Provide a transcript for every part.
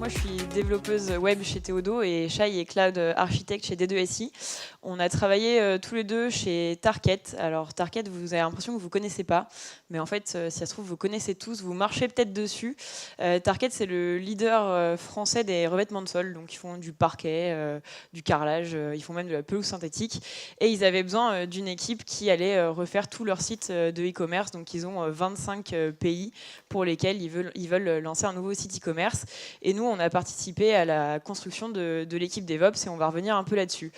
moi je suis développeuse web chez Théodo et Shai est cloud architecte chez D2SI. On a travaillé tous les deux chez Target. Alors Target, vous avez l'impression que vous ne connaissez pas, mais en fait, si ça se trouve, vous connaissez tous, vous marchez peut-être dessus. Target, c'est le leader français des revêtements de sol, donc ils font du parquet, du carrelage, ils font même de la pelouse synthétique. Et ils avaient besoin d'une équipe qui allait refaire tout leur site de e-commerce, donc ils ont 25 pays pour lesquels ils veulent lancer un nouveau site e-commerce. Et nous, on a participé à la construction de l'équipe DevOps et on va revenir un peu là-dessus.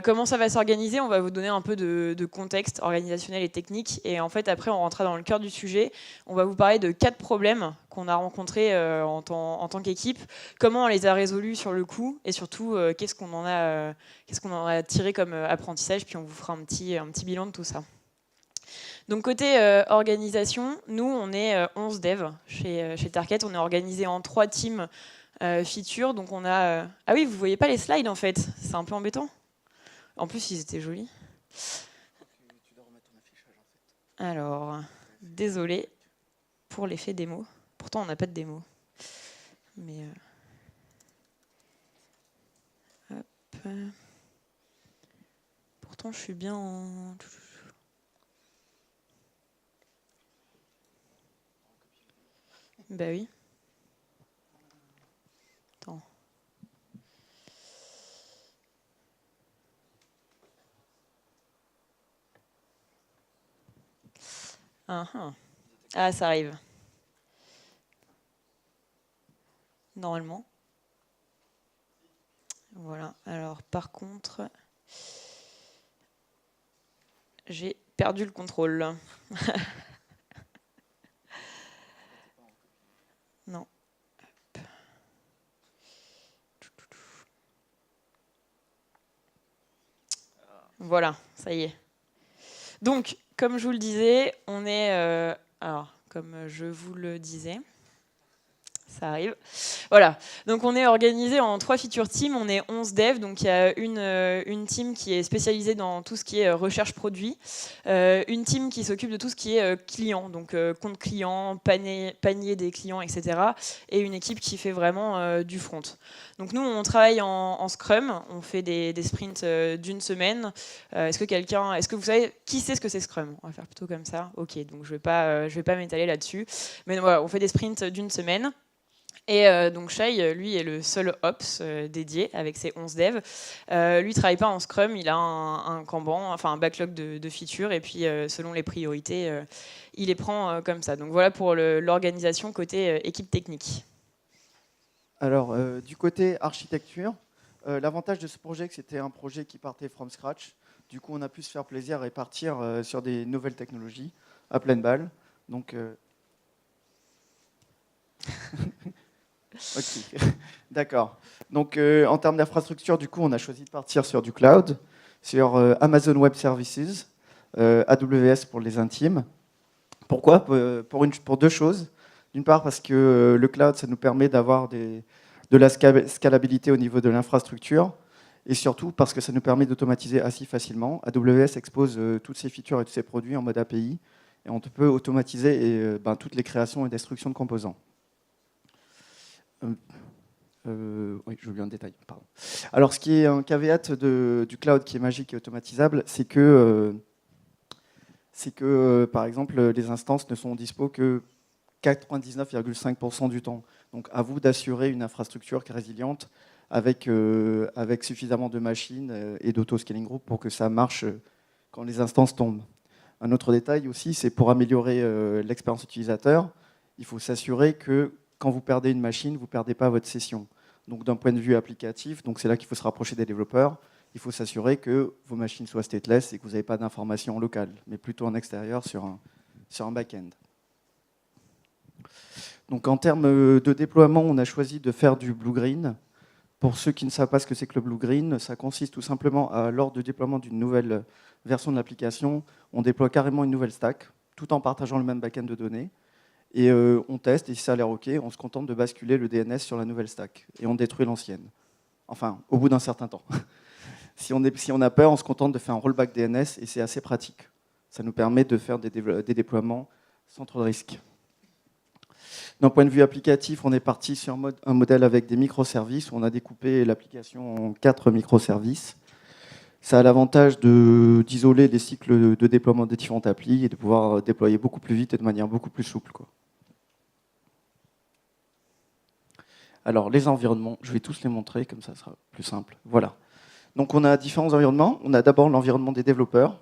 Comment ça va s'organiser? On va vous donner un peu de contexte organisationnel et technique. Et en fait, après, on rentrera dans le cœur du sujet. On va vous parler de 4 problèmes qu'on a rencontrés en tant qu'équipe. Comment on les a résolus sur le coup? Et surtout, qu'est-ce qu'on en a tiré comme apprentissage? Puis on vous fera un petit bilan de tout ça. Donc côté organisation, nous, on est 11 devs chez Target. On est organisé en 3 teams features. Donc on a... Ah oui, vous voyez pas les slides en fait. C'est un peu embêtant. En plus, ils étaient jolis. Alors, désolé pour l'effet démo. Pourtant, on n'a pas de démo. Mais hop. Pourtant, je suis bien en... Bah oui. Attends. Ah, ça arrive. Normalement. Voilà. Alors, par contre, j'ai perdu le contrôle. Non. Hop. Voilà, ça y est. Donc, comme je vous le disais, on est... alors, comme je vous le disais... Ça arrive. Voilà. Donc on est organisé en 3 feature teams. On est 11 devs. Donc il y a une team qui est spécialisée dans tout ce qui est recherche produit. Une team qui s'occupe de tout ce qui est client. Donc compte client, panier des clients, etc. Et une équipe qui fait vraiment du front. Donc nous, on travaille en Scrum. On fait des sprints d'une semaine. Est-ce que vous savez qui sait ce que c'est Scrum? On va faire plutôt comme ça. Ok. Donc je vais pas m'étaler là-dessus. Mais voilà, on fait des sprints d'une semaine. Et donc Shai, lui, est le seul Ops dédié avec ses 11 devs. Lui, il travaille pas en Scrum, il a un Kanban, enfin un backlog de features, et puis selon les priorités, il les prend comme ça. Donc voilà pour l'organisation côté équipe technique. Alors, du côté architecture, l'avantage de ce projet, c'est que c'était un projet qui partait from scratch. Du coup, on a pu se faire plaisir et partir sur des nouvelles technologies à pleine balle. Donc, ok, d'accord. Donc, en termes d'infrastructure, du coup, on a choisi de partir sur du cloud, sur Amazon Web Services, AWS pour les intimes. Pourquoi? Pour 2 choses. D'une part, parce que le cloud, ça nous permet d'avoir de la scalabilité au niveau de l'infrastructure, et surtout parce que ça nous permet d'automatiser assez facilement. AWS expose toutes ses features et tous ses produits en mode API, et on peut automatiser toutes les créations et destructions de composants. Oui, je oublie un détail, pardon. Alors, ce qui est un caveat du cloud qui est magique et automatisable, c'est que, par exemple, les instances ne sont dispo que 99,5% du temps. Donc, à vous d'assurer une infrastructure qui est résiliente avec suffisamment de machines et d'auto-scaling group pour que ça marche quand les instances tombent. Un autre détail aussi, c'est pour améliorer l'expérience utilisateur, il faut s'assurer que quand vous perdez une machine, vous ne perdez pas votre session. Donc d'un point de vue applicatif, c'est là qu'il faut se rapprocher des développeurs, il faut s'assurer que vos machines soient stateless et que vous n'avez pas d'informations locales, mais plutôt en extérieur sur un back-end. Donc en termes de déploiement, on a choisi de faire du blue-green. Pour ceux qui ne savent pas ce que c'est que le blue-green, ça consiste tout simplement à, lors du déploiement d'une nouvelle version de l'application, on déploie carrément une nouvelle stack, tout en partageant le même back-end de données. Et on teste, et si ça a l'air OK, on se contente de basculer le DNS sur la nouvelle stack. Et on détruit l'ancienne. Enfin, au bout d'un certain temps. Si on a peur, on se contente de faire un rollback DNS, et c'est assez pratique. Ça nous permet de faire des déploiements sans trop de risques. D'un point de vue applicatif, on est parti sur un modèle avec des microservices. On a découpé l'application en 4 microservices. Ça a l'avantage d'isoler les cycles de déploiement des différentes applis et de pouvoir déployer beaucoup plus vite et de manière beaucoup plus souple, quoi. Alors, les environnements, je vais tous les montrer, comme ça sera plus simple. Voilà. Donc, on a différents environnements. On a d'abord l'environnement des développeurs.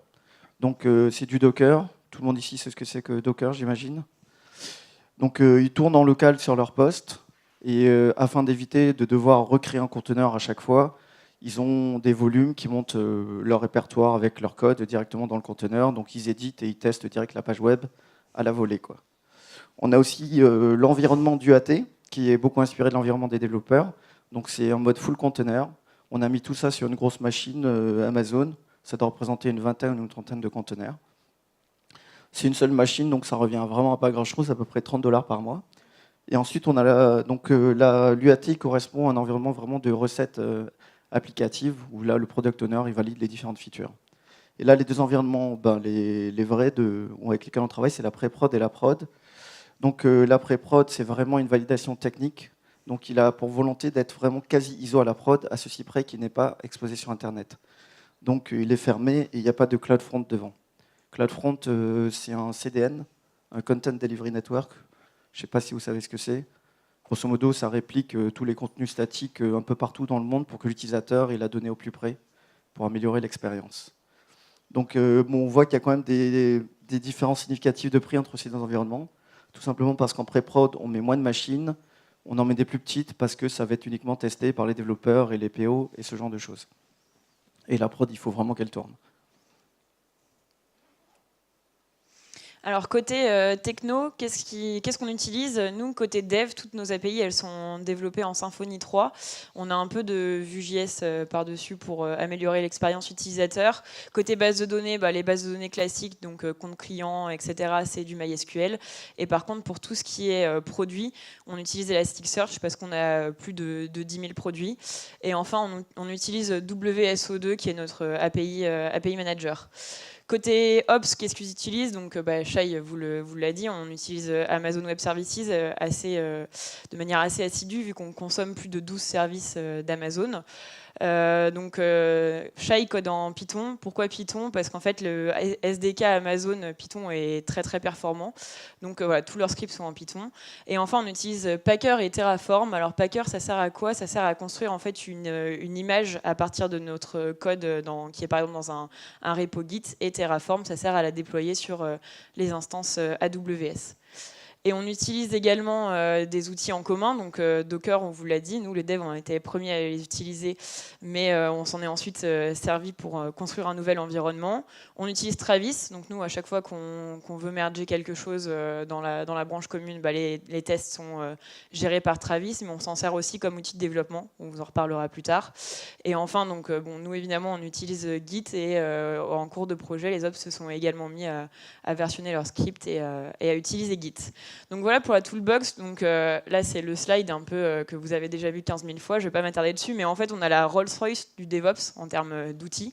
Donc, c'est du Docker. Tout le monde ici sait ce que c'est que Docker, j'imagine. Donc, ils tournent en local sur leur poste. Et afin d'éviter de devoir recréer un conteneur à chaque fois, ils ont des volumes qui montent leur répertoire avec leur code directement dans le conteneur. Donc, ils éditent et ils testent direct la page web à la volée, quoi. On a aussi l'environnement du AT, qui est beaucoup inspiré de l'environnement des développeurs. Donc, c'est en mode full container. On a mis tout ça sur une grosse machine Amazon. Ça doit représenter une vingtaine ou une trentaine de conteneurs. C'est une seule machine, donc ça revient vraiment à pas grand-chose, à peu près $30 par mois. Et ensuite, on a l'UAT correspond à un environnement vraiment de recettes applicatives, où là, le product owner, il valide les différentes features. Et là, les deux environnements, les vrais avec lesquels on travaille, c'est la pré-prod et la prod. Donc la pré-prod, c'est vraiment une validation technique. Donc il a pour volonté d'être vraiment quasi ISO à la prod, à ceci près qu'il n'est pas exposé sur Internet. Donc il est fermé et il n'y a pas de CloudFront devant. CloudFront, c'est un CDN, un Content Delivery Network. Je ne sais pas si vous savez ce que c'est. Grosso modo, ça réplique tous les contenus statiques un peu partout dans le monde pour que l'utilisateur ait la donnée au plus près, pour améliorer l'expérience. Donc on voit qu'il y a quand même des différences significatives de prix entre ces deux environnements. Tout simplement parce qu'en pré-prod, on met moins de machines, on en met des plus petites parce que ça va être uniquement testé par les développeurs et les PO et ce genre de choses. Et la prod, il faut vraiment qu'elle tourne. Alors côté techno, qu'est-ce qu'on utilise? Nous, côté dev, toutes nos API, elles sont développées en Symfony 3. On a un peu de Vue.js par-dessus pour améliorer l'expérience utilisateur. Côté base de données, les bases de données classiques, donc compte client, etc., c'est du MySQL. Et par contre, pour tout ce qui est produit, on utilise Elasticsearch parce qu'on a plus de 10 000 produits. Et enfin, on utilise WSO2 qui est notre API Manager. Côté Ops, qu'est-ce qu'ils utilisent? Donc, Shai vous l'a dit, on utilise Amazon Web Services de manière assez assidue, vu qu'on consomme plus de 12 services d'Amazon. Shai code en Python. Pourquoi Python? Parce qu'en fait, le SDK Amazon Python est très très performant. Donc voilà, tous leurs scripts sont en Python. Et enfin, on utilise Packer et Terraform. Alors Packer, ça sert à quoi? Ça sert à construire en fait une image à partir de notre code qui est par exemple dans un repo Git. Et Terraform, ça sert à la déployer sur les instances AWS. Et on utilise également des outils en commun, donc Docker, on vous l'a dit, nous les devs on a été les premiers à les utiliser, mais on s'en est ensuite servi pour construire un nouvel environnement. On utilise Travis, donc nous à chaque fois qu'on veut merger quelque chose dans la branche commune, les tests sont gérés par Travis, mais on s'en sert aussi comme outil de développement, on vous en reparlera plus tard. Et enfin, nous évidemment on utilise Git et en cours de projet, les ops se sont également mis à versionner leur script et à utiliser Git. Donc voilà pour la toolbox. Donc là c'est le slide un peu que vous avez déjà vu 15 000 fois. Je ne vais pas m'attarder dessus, mais en fait on a la Rolls-Royce du DevOps en termes d'outils.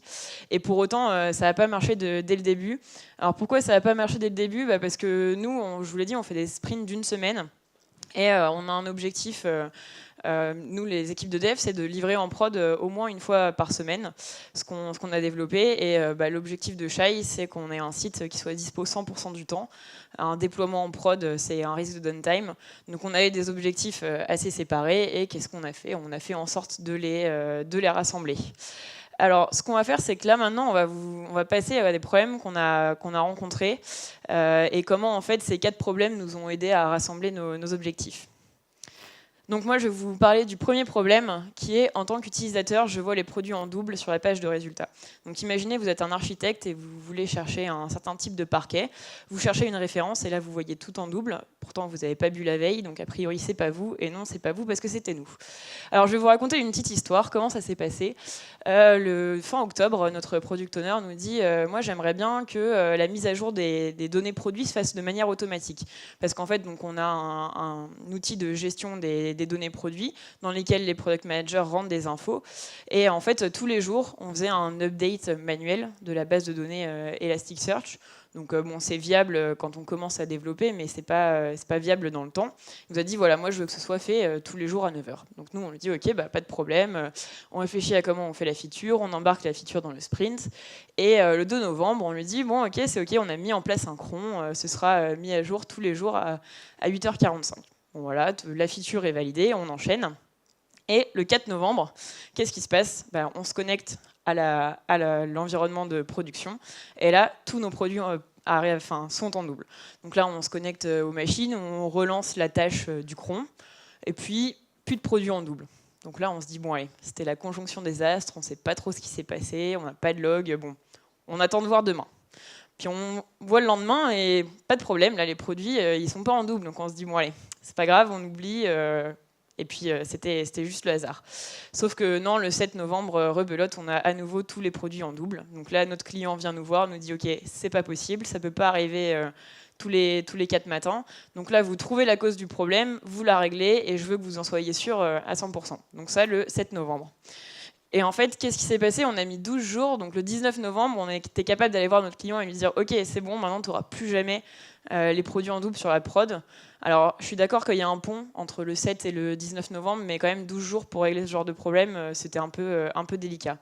Et pour autant ça n'a pas marché dès le début. Alors pourquoi ça n'a pas marché dès le début? Parce que nous, je vous l'ai dit, on fait des sprints d'une semaine et on a un objectif. Nous, les équipes de dev, c'est de livrer en prod au moins une fois par semaine ce qu'on a développé. Et l'objectif de Shai, c'est qu'on ait un site qui soit dispo 100% du temps. Un déploiement en prod, c'est un risque de downtime. Donc on avait des objectifs assez séparés. Et qu'est-ce qu'on a fait? On a fait en sorte de les rassembler. Alors, ce qu'on va faire, c'est que là, maintenant, on va passer à des problèmes qu'on a rencontrés et comment, en fait, ces 4 problèmes nous ont aidés à rassembler nos objectifs. Donc moi, je vais vous parler du premier problème qui est, en tant qu'utilisateur, je vois les produits en double sur la page de résultats. Donc imaginez, vous êtes un architecte et vous voulez chercher un certain type de parquet. Vous cherchez une référence et là, vous voyez tout en double. Pourtant, vous n'avez pas bu la veille, donc a priori, c'est pas vous. Et non, c'est pas vous parce que c'était nous. Alors, je vais vous raconter une petite histoire. Comment ça s'est passé? Le fin octobre, notre product owner nous dit moi, j'aimerais bien que la mise à jour des données produits se fasse de manière automatique. Parce qu'en fait, donc, on a un outil de gestion des données produits dans lesquels les product managers rentrent des infos. Et en fait, tous les jours, on faisait un update manuel de la base de données Elasticsearch. Donc bon, c'est viable quand on commence à développer, mais c'est pas viable dans le temps. Il nous a dit, voilà, moi je veux que ce soit fait tous les jours à 9 heures. Donc nous, on lui dit, ok, bah, pas de problème. On réfléchit à comment on fait la feature, on embarque la feature dans le sprint. Et le 2 novembre, on lui dit, bon, ok, c'est ok, on a mis en place un cron, ce sera mis à jour tous les jours à 8h45. Bon voilà, la feature est validée, on enchaîne. Et le 4 novembre, qu'est-ce qui se passe ? On se connecte à l'environnement de production. Et là, tous nos produits sont en double. Donc là, on se connecte aux machines, on relance la tâche du cron. Et puis, plus de produits en double. Donc là, on se dit, bon allez, c'était la conjonction des astres, on ne sait pas trop ce qui s'est passé, on n'a pas de log, bon, on attend de voir demain. Puis on voit le lendemain et pas de problème, là les produits, ils sont pas en double. Donc on se dit, bon allez, c'est pas grave, on oublie... Et puis c'était juste le hasard. Sauf que non, le 7 novembre, rebelote, on a à nouveau tous les produits en double. Donc là, notre client vient nous voir, nous dit ok, c'est pas possible, ça peut pas arriver tous les 4 matins. Donc là, vous trouvez la cause du problème, vous la réglez, et je veux que vous en soyez sûr à 100%. Donc ça, le 7 novembre. Et en fait, qu'est-ce qui s'est passé ? On a mis 12 jours, donc le 19 novembre, on était capable d'aller voir notre client et lui dire « Ok, c'est bon, maintenant tu n'auras plus jamais les produits en double sur la prod ». Alors, je suis d'accord qu'il y a un pont entre le 7 et le 19 novembre, mais quand même 12 jours pour régler ce genre de problème, c'était un peu délicat.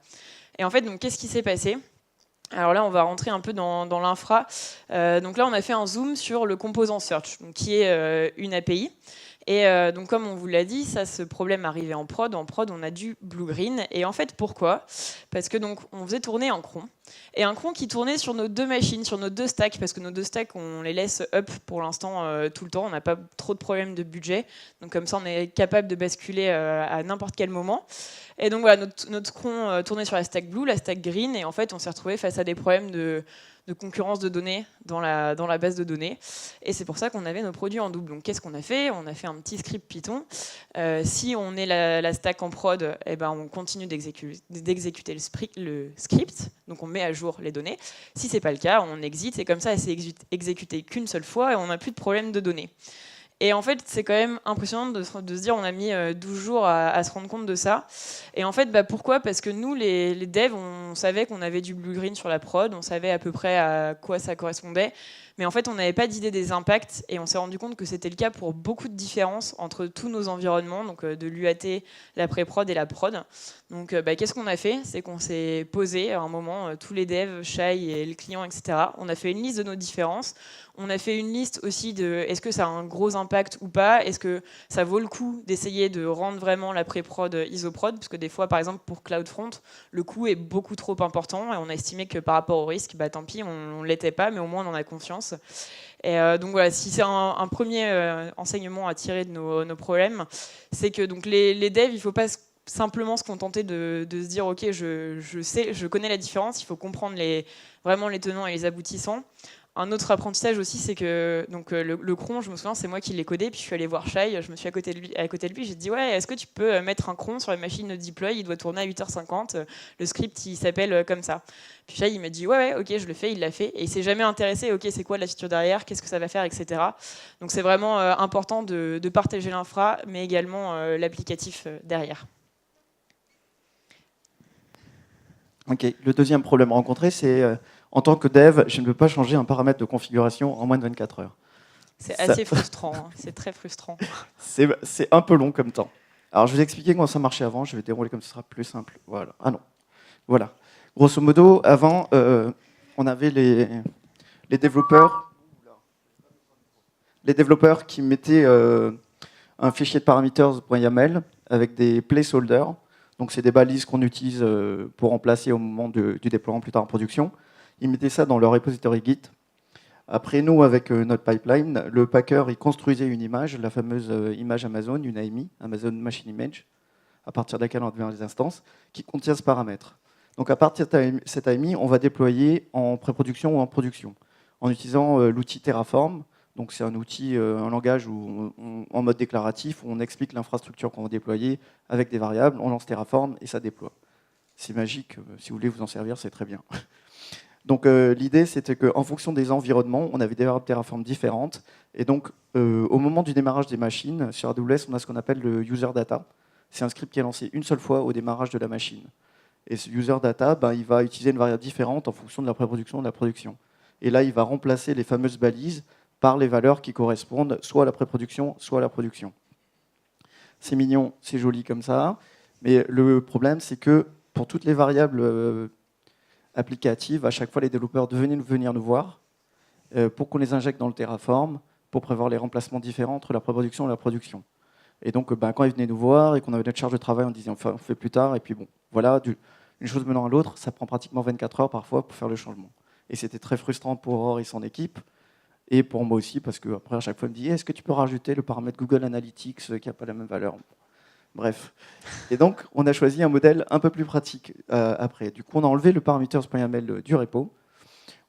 Et en fait, donc, qu'est-ce qui s'est passé ? Alors là, on va rentrer un peu dans l'infra. Donc là, on a fait un zoom sur le composant search, donc, qui est une API. Et donc comme on vous l'a dit, ça, ce problème arrivait en prod. En prod, on a du blue-green. Et en fait, pourquoi ? Parce que donc on faisait tourner un cron. Et un cron qui tournait sur nos deux machines, sur nos deux stacks, parce que nos deux stacks, on les laisse up pour l'instant tout le temps. On n'a pas trop de problèmes de budget. Donc comme ça, on est capable de basculer à n'importe quel moment. Et donc voilà, notre cron tournait sur la stack blue, la stack green. Et en fait, on s'est retrouvé face à des problèmes de concurrence de données dans la base de données. Et c'est pour ça qu'on avait nos produits en double. Donc qu'est-ce qu'on a fait ? On a fait un petit script Python. Si on est la stack en prod, eh ben, on continue d'exécuter le script. Donc on met à jour les données. Si ce n'est pas le cas, on exit. Et comme ça, elle s'est exécutée qu'une seule fois et on n'a plus de problème de données. Et en fait, c'est quand même impressionnant de se dire on a mis 12 jours à se rendre compte de ça. Et en fait, pourquoi ? Parce que nous, les devs, on savait qu'on avait du blue-green sur la prod, on savait à peu près à quoi ça correspondait. Mais en fait, on n'avait pas d'idée des impacts et on s'est rendu compte que c'était le cas pour beaucoup de différences entre tous nos environnements, donc de l'UAT, la pré-prod et la prod. Donc, qu'est-ce qu'on a fait ? C'est qu'on s'est posé à un moment, tous les devs, Shai et le client, etc. On a fait une liste de nos différences. On a fait une liste aussi de est-ce que ça a un gros impact ou pas ? Est-ce que ça vaut le coup d'essayer de rendre vraiment la pré-prod isoprod ? Parce que des fois, par exemple, pour CloudFront, le coût est beaucoup trop important et on a estimé que par rapport au risque, tant pis, on ne l'était pas, mais au moins on en a confiance. Et donc voilà, si c'est un premier enseignement à tirer de nos problèmes, c'est que donc les devs, il ne faut pas simplement se contenter de se dire ok, je connais la différence, il faut comprendre vraiment les tenants et les aboutissants. Un autre apprentissage aussi, c'est que donc, le cron, je me souviens, c'est moi qui l'ai codé, puis je suis allée voir Shai, je me suis à côté de lui, j'ai dit ouais, est-ce que tu peux mettre un cron sur la machine de deploy, il doit tourner à 8h50, le script il s'appelle comme ça. Puis Shai il m'a dit ouais, ok, je le fais, il l'a fait, et il s'est jamais intéressé, ok, c'est quoi la feature derrière, qu'est-ce que ça va faire, etc. Donc c'est vraiment important de partager l'infra, mais également l'applicatif derrière. Ok, le deuxième problème rencontré, c'est en tant que dev, je ne peux pas changer un paramètre de configuration en moins de 24 heures. C'est assez frustrant, hein. C'est très frustrant. C'est un peu long comme temps. Alors je vais vous expliquer comment ça marchait avant, je vais dérouler comme ce sera plus simple. Voilà. Ah non. Voilà. Grosso modo, avant, on avait les développeurs qui mettaient un fichier de parameters.yaml avec des placeholders. Donc c'est des balises qu'on utilise pour remplacer au moment du déploiement plus tard en production. Ils mettaient ça dans leur repository Git. Après, nous, avec notre pipeline, le Packer, il construisait une image, la fameuse image Amazon, une AMI, Amazon Machine Image, à partir de laquelle on devient les instances, qui contient ce paramètre. Donc à partir de cette AMI, on va déployer en pré-production ou en production, en utilisant l'outil Terraform. Donc c'est un outil, un langage en mode déclaratif, où on explique l'infrastructure qu'on va déployer avec des variables, on lance Terraform et ça déploie. C'est magique, si vous voulez vous en servir, c'est très bien. Donc l'idée, c'était qu'en fonction des environnements, on avait des variables Terraform différentes. Et donc, au moment du démarrage des machines, sur AWS, on a ce qu'on appelle le user data. C'est un script qui est lancé une seule fois au démarrage de la machine. Et ce user data, il va utiliser une variable différente en fonction de la pré-production et de la production. Et là, il va remplacer les fameuses balises par les valeurs qui correspondent soit à la pré-production, soit à la production. C'est mignon, c'est joli comme ça, mais le problème, c'est que pour toutes les variables applicatives, à chaque fois, les développeurs devaient venir nous voir pour qu'on les injecte dans le Terraform, pour prévoir les remplacements différents entre la pré-production et la production. Et donc, quand ils venaient nous voir et qu'on avait notre charge de travail, on disait on fait plus tard, et puis bon, voilà, une chose menant à l'autre, ça prend pratiquement 24 heures parfois pour faire le changement. Et c'était très frustrant pour Aurore et son équipe, et pour moi aussi, parce qu'après, à chaque fois, il me dit est-ce que tu peux rajouter le paramètre Google Analytics qui n'a pas la même valeur? Bref. Et donc, on a choisi un modèle un peu plus pratique après. Du coup, on a enlevé le parameters.yaml du repo.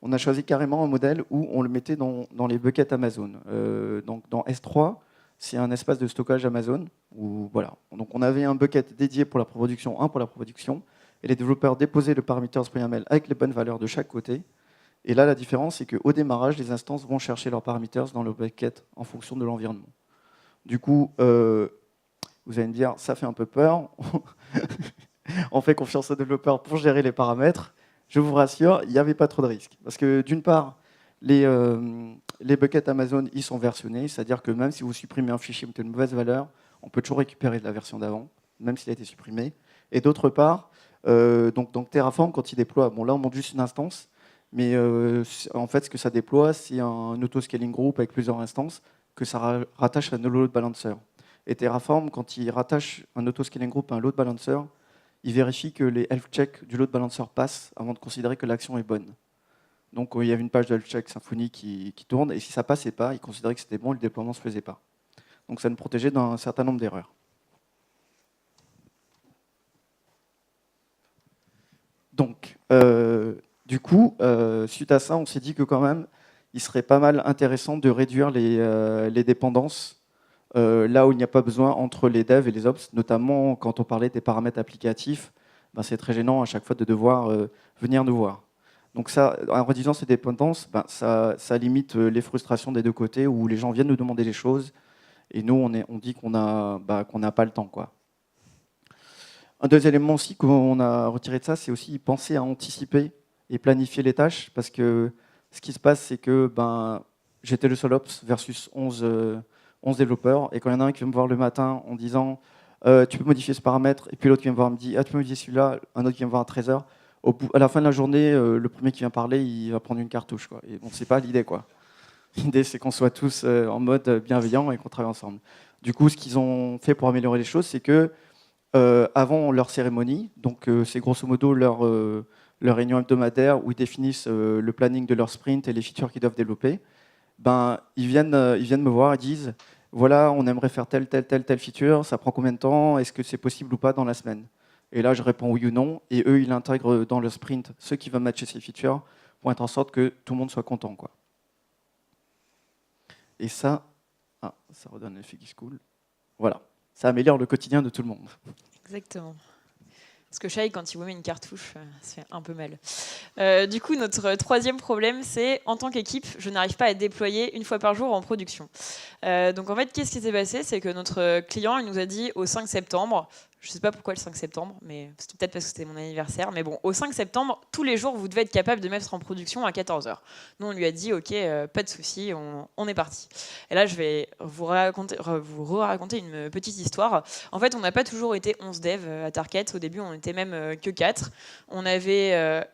On a choisi carrément un modèle où on le mettait dans les buckets Amazon. Donc, dans S3, c'est un espace de stockage Amazon. Où, voilà. Donc, on avait un bucket dédié pour la production, un pour la production. Et les développeurs déposaient le parameters.yaml avec les bonnes valeurs de chaque côté. Et là, la différence, c'est qu'au démarrage, les instances vont chercher leurs parameters dans le bucket en fonction de l'environnement. Du coup, vous allez me dire, ça fait un peu peur. On fait confiance aux développeurs pour gérer les paramètres. Je vous rassure, il n'y avait pas trop de risques. Parce que d'une part, les buckets Amazon, ils sont versionnés. C'est-à-dire que même si vous supprimez un fichier qui a une mauvaise valeur, on peut toujours récupérer de la version d'avant, même s'il a été supprimé. Et d'autre part, donc Terraform, quand il déploie, bon là on monte juste une instance, mais en fait ce que ça déploie, c'est un auto-scaling group avec plusieurs instances que ça rattache à un load balancer. Et Terraform, quand il rattache un auto-scaling group à un load balancer, il vérifie que les health checks du load balancer passent avant de considérer que l'action est bonne. Donc il y avait une page de health check Symfony qui tourne, et si ça passait pas, il considérait que c'était bon, le déploiement ne se faisait pas. Donc ça nous protégeait d'un certain nombre d'erreurs. Donc, du coup, suite à ça, on s'est dit que quand même, il serait pas mal intéressant de réduire les dépendances là où il n'y a pas besoin entre les devs et les ops, notamment quand on parlait des paramètres applicatifs, c'est très gênant à chaque fois de devoir venir nous voir. Donc ça, en réduisant ces dépendances, ça limite les frustrations des deux côtés où les gens viennent nous demander des choses et nous, on dit qu'on n'a pas le temps, quoi. Un deuxième élément aussi qu'on a retiré de ça, c'est aussi penser à anticiper et planifier les tâches, parce que ce qui se passe, c'est que j'étais le seul ops versus 11 développeurs, et quand il y en a un qui vient me voir le matin en disant tu peux modifier ce paramètre, et puis l'autre qui vient me voir me dit tu peux modifier celui-là, un autre qui vient me voir à 13h, à la fin de la journée, le premier qui vient parler, il va prendre une cartouche, quoi. Et bon, c'est pas l'idée, quoi. L'idée, c'est qu'on soit tous en mode bienveillant et qu'on travaille ensemble. Du coup, ce qu'ils ont fait pour améliorer les choses, c'est que avant leur cérémonie, donc c'est grosso modo leur réunion hebdomadaire où ils définissent le planning de leur sprint et les features qu'ils doivent développer, ils viennent me voir et disent voilà, on aimerait faire telle feature, ça prend combien de temps, est-ce que c'est possible ou pas dans la semaine? Et là, je réponds oui ou non, et eux, ils intègrent dans le sprint ceux qui vont matcher ces features pour être en sorte que tout le monde soit content, quoi. Et ça redonne l'effet qui se coule. Voilà, ça améliore le quotidien de tout le monde. Exactement. Parce que Shai, quand il vous met une cartouche, ça fait un peu mal. Du coup, notre troisième problème, c'est en tant qu'équipe, je n'arrive pas à déployer une fois par jour en production. Donc en fait, qu'est-ce qui s'est passé? C'est que notre client, il nous a dit au 5 septembre, je ne sais pas pourquoi le 5 septembre, mais c'était peut-être parce que c'était mon anniversaire, mais bon, au 5 septembre, tous les jours, vous devez être capable de mettre en production à 14h. Nous, on lui a dit, ok, pas de souci, on est parti. Et là, je vais vous raconter une petite histoire. En fait, on n'a pas toujours été 11 devs à Target. Au début, on n'était même que 4. On avait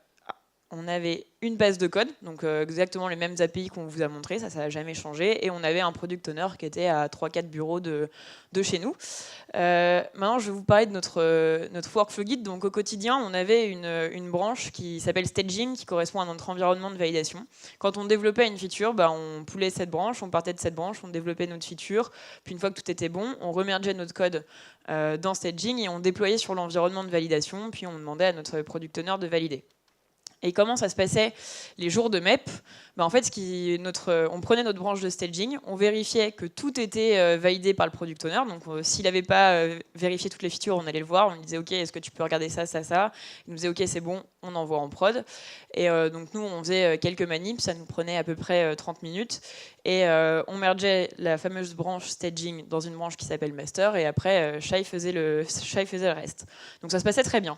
une base de code, donc exactement les mêmes API qu'on vous a montré, ça n'a jamais changé, et on avait un product owner qui était à 3-4 bureaux de chez nous. Maintenant, je vais vous parler de notre workflow guide. Donc, au quotidien, on avait une branche qui s'appelle staging, qui correspond à notre environnement de validation. Quand on développait une feature, on poulait cette branche, on partait de cette branche, on développait notre feature, puis une fois que tout était bon, on remergeait notre code dans staging et on déployait sur l'environnement de validation, puis on demandait à notre product owner de valider. Et comment ça se passait les jours de MEP? En fait, on prenait notre branche de staging, on vérifiait que tout était validé par le product owner. Donc, s'il n'avait pas vérifié toutes les features, on allait le voir. On lui disait, OK, est-ce que tu peux regarder ça? Il nous disait, OK, c'est bon, on envoie en prod. Et donc, nous, on faisait quelques manips. Ça nous prenait à peu près 30 minutes. Et on mergeait la fameuse branche staging dans une branche qui s'appelle master. Et après, Shai faisait le reste. Donc, ça se passait très bien.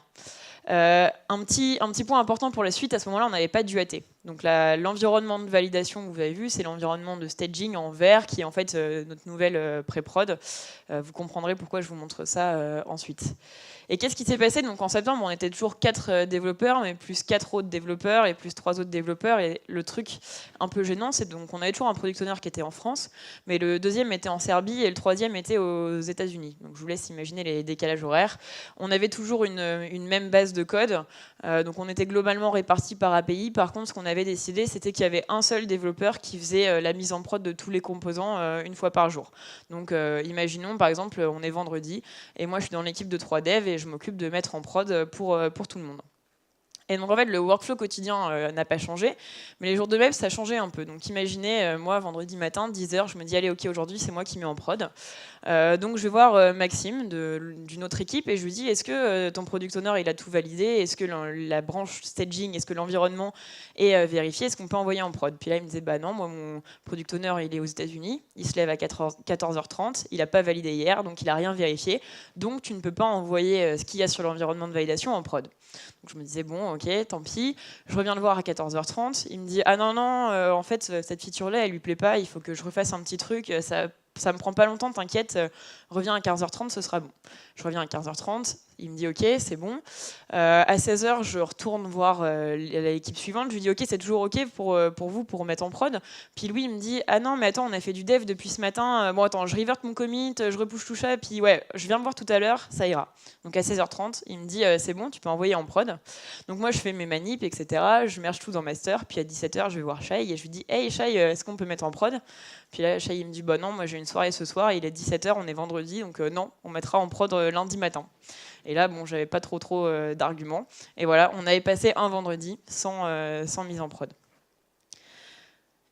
Un petit point important pour la suite, à ce moment-là, on n'avait pas d'UAT. Donc l'environnement de validation que vous avez vu, c'est l'environnement de staging en vert qui est en fait notre nouvelle pré-prod. Vous comprendrez pourquoi je vous montre ça ensuite. Et qu'est-ce qui s'est passé? Donc en septembre, on était toujours 4 développeurs, mais plus 4 autres développeurs et plus 3 autres développeurs. Et le truc un peu gênant, c'est donc on avait toujours un product owner qui était en France, mais le deuxième était en Serbie et le troisième était aux États-Unis. Donc je vous laisse imaginer les décalages horaires. On avait toujours une même base de code, donc on était globalement répartis par API. Par contre, ce qu'on avait décidé, c'était qu'il y avait un seul développeur qui faisait la mise en prod de tous les composants une fois par jour. Donc imaginons par exemple, on est vendredi et moi je suis dans l'équipe de 3 devs et je m'occupe de mettre en prod pour tout le monde. Et donc en fait, le workflow quotidien n'a pas changé, mais les jours de web, ça a changé un peu. Donc imaginez, moi, vendredi matin, 10h, je me dis, allez, ok, aujourd'hui, c'est moi qui mets en prod. Donc je vais voir Maxime d'une autre équipe et je lui dis, est-ce que ton product owner, il a tout validé? Est-ce que la branche staging, est-ce que l'environnement est vérifié? Est-ce qu'on peut envoyer en prod? Puis là, il me disait, bah non, moi, mon product owner, il est aux États-Unis, il se lève à 14h30, il n'a pas validé hier, donc il n'a rien vérifié. Donc tu ne peux pas envoyer ce qu'il y a sur l'environnement de validation en prod. Donc je me disais, bon, ok, tant pis. Je reviens le voir à 14h30. Il me dit, ah non, non, en fait, cette feature-là, elle lui plaît pas, il faut que je refasse un petit truc. Ça me prend pas longtemps, t'inquiète, reviens à 15h30, ce sera bon. Je reviens à 15h30, il me dit, ok, c'est bon. À 16h, je retourne voir l'équipe suivante. Je lui dis, ok, c'est toujours ok pour vous, pour mettre en prod. Puis lui, il me dit, ah non, mais attends, on a fait du dev depuis ce matin. Bon, attends, je reverte mon commit, je repush tout ça, puis ouais, je viens me voir tout à l'heure, ça ira. Donc à 16h30, il me dit, c'est bon, tu peux envoyer en prod. Donc moi, je fais mes manips, etc. Je merge tout dans master. Puis à 17h, je vais voir Shai et je lui dis, hey Shai, est-ce qu'on peut mettre en prod? Puis là, Shai, il me dit, bah non, moi j'ai une soirée ce soir, il est 17h, on est vendredi, donc non, on mettra en prod lundi matin. Et là, bon, j'avais pas trop d'arguments. Et voilà, on avait passé un vendredi sans mise en prod.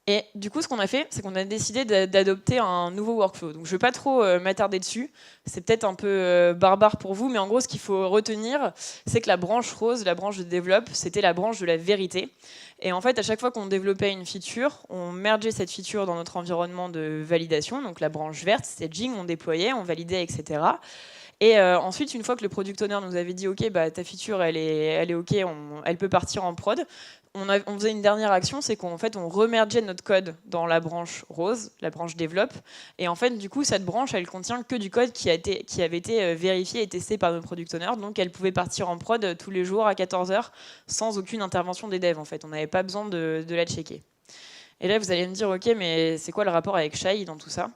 Et du coup, ce qu'on a fait, c'est qu'on a décidé d'adopter un nouveau workflow. Donc, je ne vais pas trop m'attarder dessus. C'est peut-être un peu barbare pour vous, mais en gros, ce qu'il faut retenir, c'est que la branche rose, la branche de développe, c'était la branche de la vérité. Et en fait, à chaque fois qu'on développait une feature, on mergeait cette feature dans notre environnement de validation. Donc, la branche verte, staging, on déployait, on validait, etc. Et ensuite, une fois que le product owner nous avait dit ok, bah, ta feature elle est ok, elle peut partir en prod, on faisait une dernière action, c'est qu'en fait on remergeait notre code dans la branche rose, la branche développe, et en fait du coup cette branche elle contient que du code qui avait été vérifié et testé par nos product owners, donc elle pouvait partir en prod tous les jours à 14h sans aucune intervention des devs en fait, on n'avait pas besoin de la checker. Et là, vous allez me dire, ok, mais c'est quoi le rapport avec Shai dans tout ça?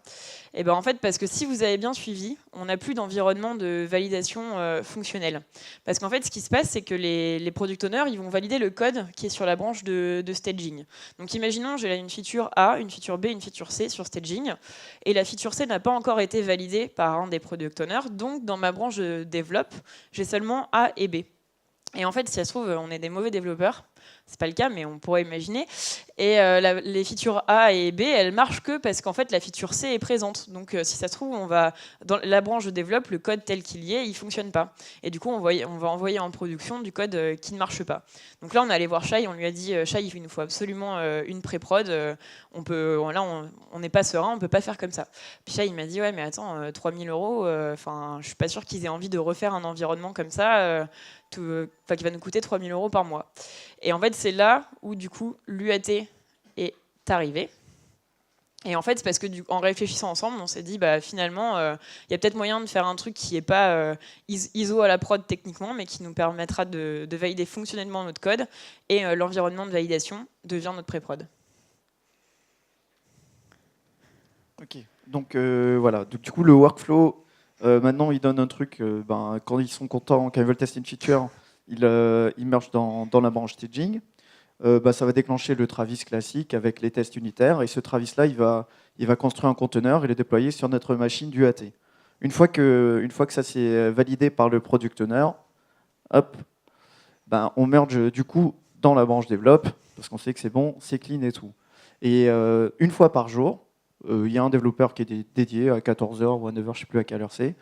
Et ben en fait, parce que si vous avez bien suivi, on n'a plus d'environnement de validation fonctionnelle. Parce qu'en fait, ce qui se passe, c'est que les product owners, ils vont valider le code qui est sur la branche de staging. Donc imaginons, j'ai là une feature A, une feature B, une feature C sur staging, et la feature C n'a pas encore été validée par un des product owners, donc dans ma branche de develop, j'ai seulement A et B. Et en fait, si ça se trouve, on est des mauvais développeurs. C'est pas le cas, mais on pourrait imaginer. Et les features A et B, elles marchent que parce qu'en fait, la feature C est présente. Donc, si ça se trouve, on va dans la branche de développe, le code tel qu'il y est, il fonctionne pas. Et du coup, on va envoyer en production du code qui ne marche pas. Donc là, on est allé voir Shai, on lui a dit, Shai, il nous faut absolument une pré-prod. On n'est pas serein, on peut pas faire comme ça. Puis Shai, il m'a dit, ouais, mais attends, 3000 €, je suis pas sûr qu'ils aient envie de refaire un environnement comme ça. Qui va nous coûter 3000 € par mois. Et en fait, c'est là où, du coup, l'UAT est arrivé. Et en fait, c'est parce que, en réfléchissant ensemble, on s'est dit, bah, finalement, il y a peut-être moyen de faire un truc qui n'est pas ISO à la prod techniquement, mais qui nous permettra de valider fonctionnellement notre code. Et l'environnement de validation devient notre pré-prod. Ok, donc voilà. Donc, du coup, le workflow, maintenant, il donne un truc. Quand ils sont contents, quand ils veulent tester une feature, ils mergent dans la branche staging. Ça va déclencher le Travis classique avec les tests unitaires. Et ce Travis-là, il va construire un conteneur et le déployer sur notre machine du AT. Une fois que ça s'est validé par le product owner, hop, on merge du coup dans la branche develop, parce qu'on sait que c'est bon, c'est clean et tout. Et une fois par jour, il y a un développeur qui est dédié à 14h ou à 9h, je ne sais plus à quelle heure c'est.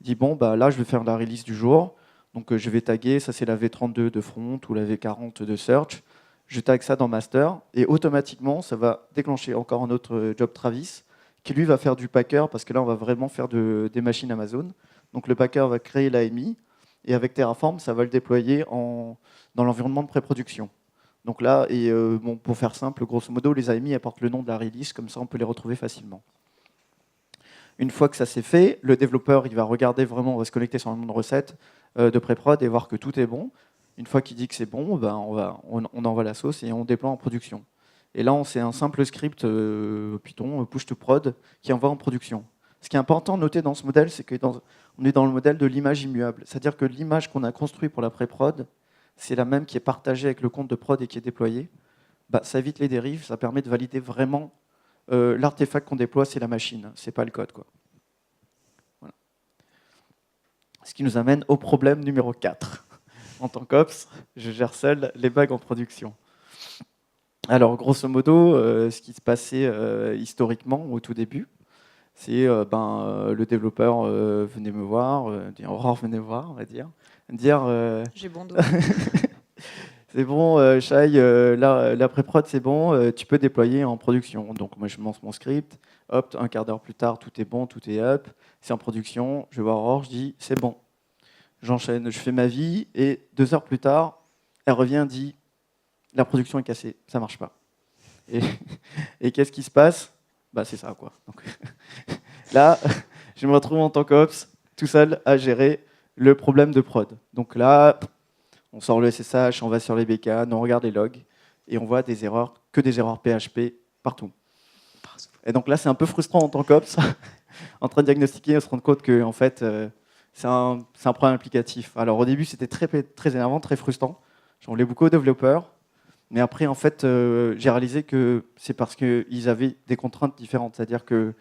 Il dit, bon, là, je vais faire la release du jour. Donc, je vais taguer, ça c'est la V32 de front ou la V40 de search. Je tag ça dans master et automatiquement, ça va déclencher encore un autre job Travis qui lui va faire du packer parce que là, on va vraiment faire des machines Amazon. Donc, le packer va créer l'AMI et avec Terraform, ça va le déployer dans l'environnement de pré-production. Donc là, bon, pour faire simple, grosso modo, les AMI apportent le nom de la release, comme ça on peut les retrouver facilement. Une fois que ça c'est fait, le développeur il va regarder vraiment, on va se connecter sur un nom de recette de pré-prod et voir que tout est bon. Une fois qu'il dit que c'est bon, ben on envoie la sauce et on déploie en production. Et là, c'est un simple script Python, push to prod, qui envoie en production. Ce qui est important de noter dans ce modèle, c'est qu'on est dans le modèle de l'image immuable. C'est-à-dire que l'image qu'on a construite pour la pré-prod, c'est la même qui est partagée avec le compte de prod et qui est déployé. Bah, ça évite les dérives, ça permet de valider vraiment l'artefact qu'on déploie, c'est la machine, c'est pas le code, quoi. Voilà. Ce qui nous amène au problème numéro 4. En tant qu'Ops, je gère seul les bugs en production. Alors, grosso modo, ce qui se passait historiquement au tout début, c'est le développeur venait me voir, Aurore venait me voir, on va dire, J'ai bon dos. c'est bon, Shai, la pré-prod c'est bon, tu peux déployer en production. Donc moi je lance mon script, hop, un quart d'heure plus tard, tout est bon, tout est up, c'est en production, je vais voir Aurore, je dis c'est bon. J'enchaîne, je fais ma vie, et 2 heures plus tard, elle revient, dit la production est cassée, ça marche pas. Et qu'est-ce qui se passe? Bah c'est ça, quoi. Donc, là, je me retrouve en tant qu'Ops, tout seul à gérer le problème de prod. Donc là, on sort le SSH, on va sur les bécanes, on regarde les logs, et on voit des erreurs, que des erreurs PHP partout. Et donc là, c'est un peu frustrant en tant qu'Ops, en train de diagnostiquer, on se rend compte que en fait, c'est un problème applicatif. Alors au début, c'était très énervant, très frustrant. J'en voulais beaucoup aux développeurs. Mais après, en fait, j'ai réalisé que c'est parce qu'ils avaient des contraintes différentes. C'est-à-dire que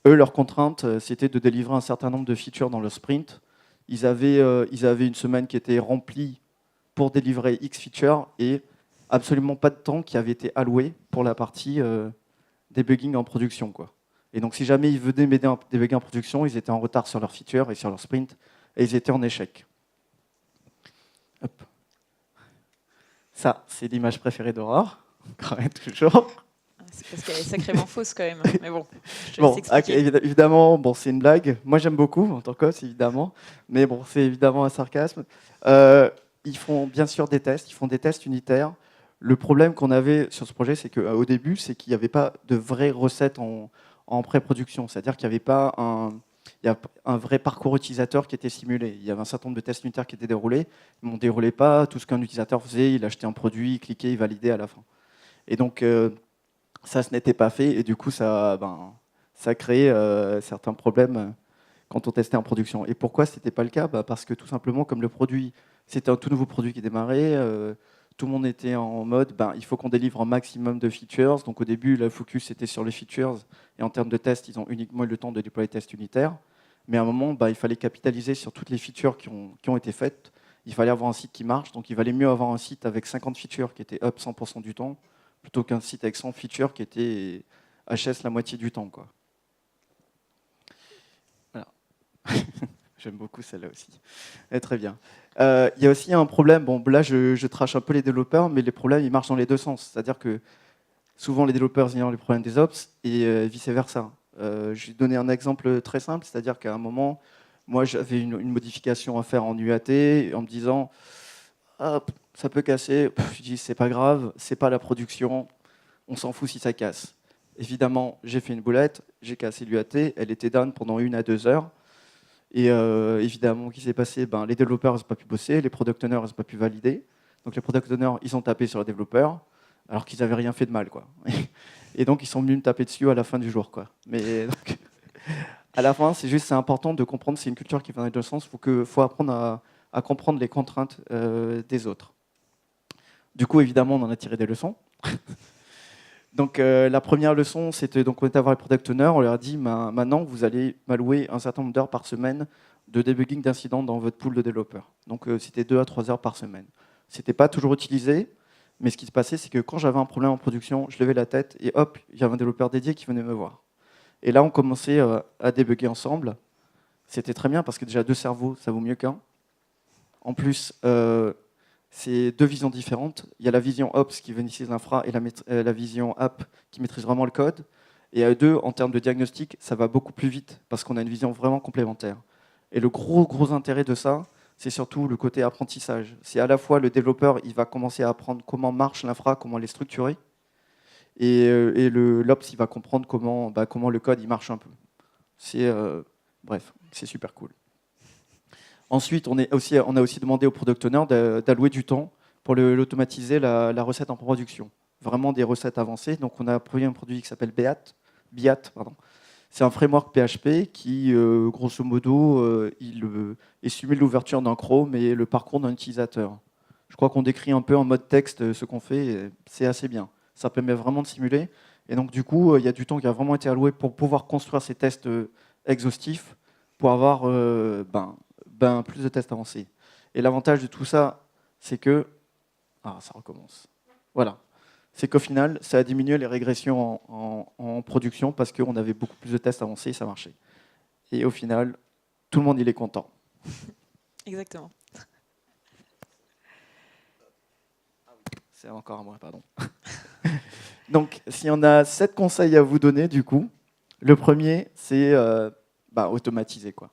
eux, leurs contraintes, c'était de délivrer un certain nombre de features dans le sprint. Ils avaient une semaine qui était remplie pour délivrer X features et absolument pas de temps qui avait été alloué pour la partie debugging en production, quoi. Et donc, si jamais ils venaient m'aider à débugger en production, ils étaient en retard sur leurs features et sur leur sprint, et ils étaient en échec. Hop. Ça, c'est l'image préférée d'Aurore, quand même, toujours. C'est parce qu'elle est sacrément fausse quand même. Mais bon, je te Bon, laisse expliquer. évidemment, bon, c'est une blague. Moi, j'aime beaucoup, en tant qu'os, évidemment. Mais bon, c'est évidemment un sarcasme. Ils font bien sûr des tests, ils font des tests unitaires. Le problème qu'on avait sur ce projet, c'est qu'au début, c'est qu'il n'y avait pas de vraies recettes en pré-production. C'est-à-dire qu'il n'y avait pas un vrai parcours utilisateur qui était simulé. Il y avait un certain nombre de tests unitaires qui étaient déroulés, mais on ne déroulait pas tout ce qu'un utilisateur faisait. Il achetait un produit, il cliquait, il validait à la fin. Et donc, ça, ce n'était pas fait. Et du coup, ça a créé certains problèmes quand on testait en production. Et pourquoi ce n'était pas le cas? Parce que tout simplement, comme le produit, c'était un tout nouveau produit qui démarrait, tout le monde était en mode, il faut qu'on délivre un maximum de features. Donc au début, le focus était sur les features. Et en termes de tests, ils ont uniquement eu le temps de déployer les tests unitaires. Mais à un moment, il fallait capitaliser sur toutes les features qui ont été faites. Il fallait avoir un site qui marche. Donc il valait mieux avoir un site avec 50 features qui était up 100% du temps, plutôt qu'un site avec 100 features qui était HS la moitié du temps, quoi. Voilà. J'aime beaucoup celle-là aussi. Très bien. Il y a aussi un problème, bon là je trash un peu les développeurs, mais les problèmes ils marchent dans les deux sens. C'est-à-dire que souvent les développeurs ignorent les problèmes des ops et vice-versa. Je vais donner un exemple très simple, c'est-à-dire qu'à un moment, moi j'avais une modification à faire en UAT en me disant ah, ça peut casser, je dis c'est pas grave, c'est pas la production, on s'en fout si ça casse. Évidemment, j'ai fait une boulette, j'ai cassé l'UAT, elle était down pendant 1 à 2 heures. Et évidemment, qu'est-ce qui s'est passé? Les développeurs n'ont pas pu bosser, les product owners n'ont pas pu valider. Donc les product owners, ils ont tapé sur les développeurs, alors qu'ils n'avaient rien fait de mal, quoi. Et donc ils sont venus me taper dessus à la fin du jour, quoi. Mais donc, à la fin, c'est important de comprendre, c'est une culture qui va dans les deux sens. Faut apprendre à comprendre les contraintes des autres. Du coup, évidemment, on en a tiré des leçons. Donc la première leçon, c'était donc on était à voir les product owners, on leur a dit maintenant vous allez m'allouer un certain nombre d'heures par semaine de debugging d'incidents dans votre pool de développeurs. Donc c'était 2 à 3 heures par semaine. C'était pas toujours utilisé, mais ce qui se passait, c'est que quand j'avais un problème en production, je levais la tête et hop, il y avait un développeur dédié qui venait me voir. Et là, on commençait à débugger ensemble. C'était très bien parce que déjà 2 cerveaux, ça vaut mieux qu'un. En plus, c'est 2 visions différentes. Il y a la vision Ops qui maîtrise l'infra et la vision App qui maîtrise vraiment le code. Et à deux, en termes de diagnostic, ça va beaucoup plus vite parce qu'on a une vision vraiment complémentaire. Et le gros intérêt de ça, c'est surtout le côté apprentissage. C'est à la fois le développeur, il va commencer à apprendre comment marche l'infra, comment elle est structurée, et l'Ops, il va comprendre comment le code il marche un peu. Bref, c'est super cool. Ensuite, on a aussi demandé au product owner d'allouer du temps pour l'automatiser la recette en production. Vraiment des recettes avancées. Donc, on a produit un produit qui s'appelle BIAT. C'est un framework PHP qui, grosso modo, il simule l'ouverture d'un Chrome et le parcours d'un utilisateur. Je crois qu'on décrit un peu en mode texte ce qu'on fait, et c'est assez bien. Ça permet vraiment de simuler. Et donc, du coup, il y a du temps qui a vraiment été alloué pour pouvoir construire ces tests exhaustifs, pour avoir plus de tests avancés. Et l'avantage de tout ça, c'est que... Ah, ça recommence. Voilà. C'est qu'au final, ça a diminué les régressions en production parce qu'on avait beaucoup plus de tests avancés et ça marchait. Et au final, tout le monde il est content. Exactement. C'est encore à moi, pardon. Donc, si on a 7 conseils à vous donner, du coup, le premier, c'est automatiser, quoi.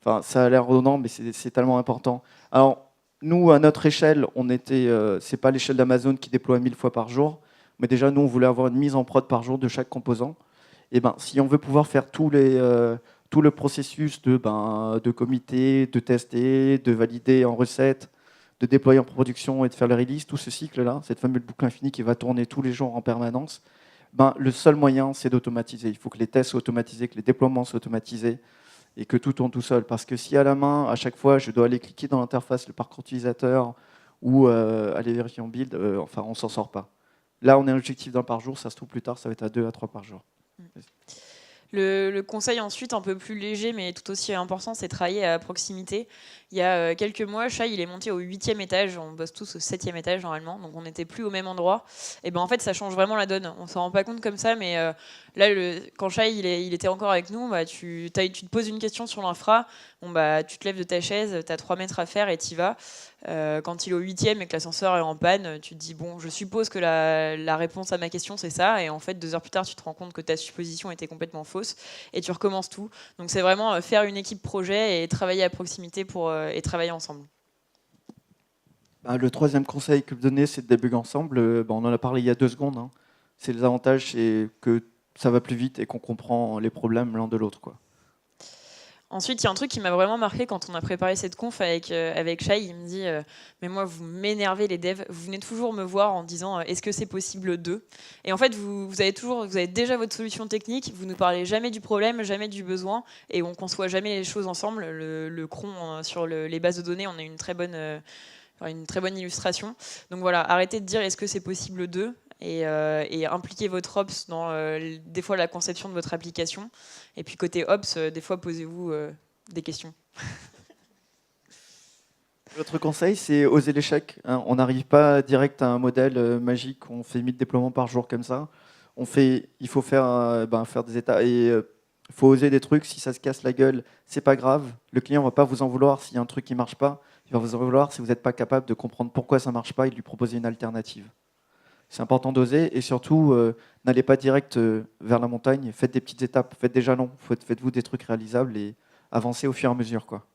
Enfin, ça a l'air redondant, mais c'est tellement important. Alors, nous, à notre échelle, c'est pas l'échelle d'Amazon qui déploie 1000 fois par jour, mais déjà, nous, on voulait avoir une mise en prod par jour de chaque composant. Et si on veut pouvoir faire tout le processus de comité, de tester, de valider en recette, de déployer en production et de faire le release, tout ce cycle-là, cette fameuse boucle infinie qui va tourner tous les jours en permanence, le seul moyen, c'est d'automatiser. Il faut que les tests soient automatisés, que les déploiements soient automatisés, et que tout tourne tout seul. Parce que si à la main, à chaque fois, je dois aller cliquer dans l'interface, le parcours utilisateur, ou aller vérifier en build, on ne s'en sort pas. Là, on a un objectif d'un par jour, ça se trouve plus tard, ça va être à 2 à 3 par jour. Le conseil ensuite, un peu plus léger, mais tout aussi important, c'est travailler à proximité. Il y a quelques mois, Shai, il est monté au 8e étage, on bosse tous au 7e étage normalement, donc on n'était plus au même endroit. Et en fait, ça change vraiment la donne. On s'en rend pas compte comme ça, mais là, quand Shai, il était encore avec nous, tu te poses une question sur l'infra, tu te lèves de ta chaise, tu as 3 mètres à faire et tu y vas. Quand il est au 8e et que l'ascenseur est en panne, tu te dis, bon, je suppose que la réponse à ma question, c'est ça. Et en fait, 2 heures plus tard, tu te rends compte que ta supposition était complètement fausse et tu recommences tout. Donc, c'est vraiment faire une équipe projet et travailler à proximité et travailler ensemble. Le troisième conseil que vous donnez, c'est de débugger ensemble. On en a parlé il y a 2 secondes. Hein. C'est les avantages, c'est que ça va plus vite et qu'on comprend les problèmes l'un de l'autre, quoi. Ensuite, il y a un truc qui m'a vraiment marqué quand on a préparé cette conf avec Shai. Il me dit mais moi, vous m'énervez les devs. Vous venez toujours me voir en disant est-ce que c'est possible d'eux. Et en fait, vous avez déjà votre solution technique. Vous ne parlez jamais du problème, jamais du besoin, et on conçoit jamais les choses ensemble. Le cron sur les bases de données, on a une très bonne illustration. Donc voilà, arrêtez de dire est-ce que c'est possible d'eux. Et impliquez votre Ops dans des fois la conception de votre application. Et puis côté Ops, des fois posez-vous des questions. L'autre conseil, c'est oser l'échec. Hein. On n'arrive pas direct à un modèle magique, on fait 1000 déploiements par jour comme ça. Il faut faire des états. Et il faut oser des trucs, si ça se casse la gueule, c'est pas grave. Le client ne va pas vous en vouloir s'il y a un truc qui ne marche pas. Il va vous en vouloir si vous n'êtes pas capable de comprendre pourquoi ça ne marche pas et de lui proposer une alternative. C'est important d'oser et surtout, n'allez pas direct vers la montagne. Faites des petites étapes, faites des jalons, faites-vous des trucs réalisables et avancez au fur et à mesure, quoi.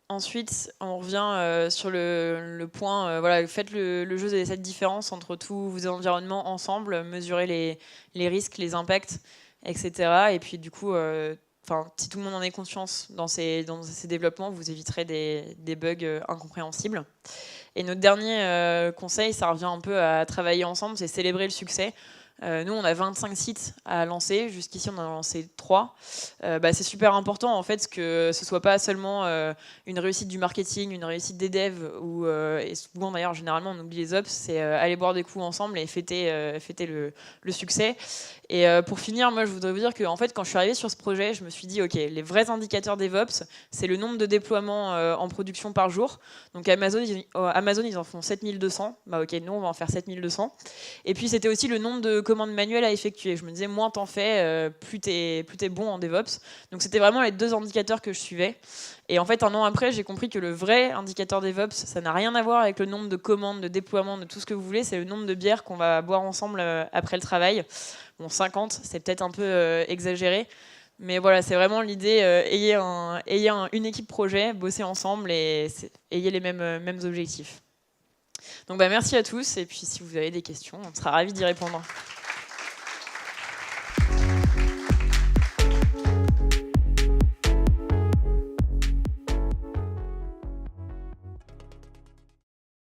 Ensuite, on revient sur le point, faites le jeu de cette différence entre tous vos environnements ensemble, mesurez les risques, les impacts, etc. Et puis du coup, si tout le monde en est conscience dans ces développements, vous éviterez des bugs incompréhensibles. Et notre dernier conseil, ça revient un peu à travailler ensemble, c'est célébrer le succès. Nous, on a 25 sites à lancer. Jusqu'ici, on en a lancé 3. C'est super important en fait que ce soit pas seulement une réussite du marketing, une réussite des devs, et souvent d'ailleurs, généralement, on oublie les ops. C'est aller boire des coups ensemble et fêter le succès. Et pour finir, moi, je voudrais vous dire que en fait, quand je suis arrivée sur ce projet, je me suis dit, ok, les vrais indicateurs DevOps, c'est le nombre de déploiements en production par jour. Donc Amazon, ils en font 7200. Ok, nous, on va en faire 7200. Et puis, c'était aussi le nombre de commandes manuelles à effectuer. Je me disais, moins t'en fais, plus t'es bon en DevOps. Donc, c'était vraiment les 2 indicateurs que je suivais. Et en fait, 1 an après, j'ai compris que le vrai indicateur DevOps, ça n'a rien à voir avec le nombre de commandes, de déploiements, de tout ce que vous voulez. C'est le nombre de bières qu'on va boire ensemble après le travail. Bon, 50, c'est peut-être un peu exagéré. Mais voilà, c'est vraiment l'idée, ayez une équipe projet, bossez ensemble et ayez les mêmes objectifs. Donc merci à tous, et puis si vous avez des questions, on sera ravis d'y répondre.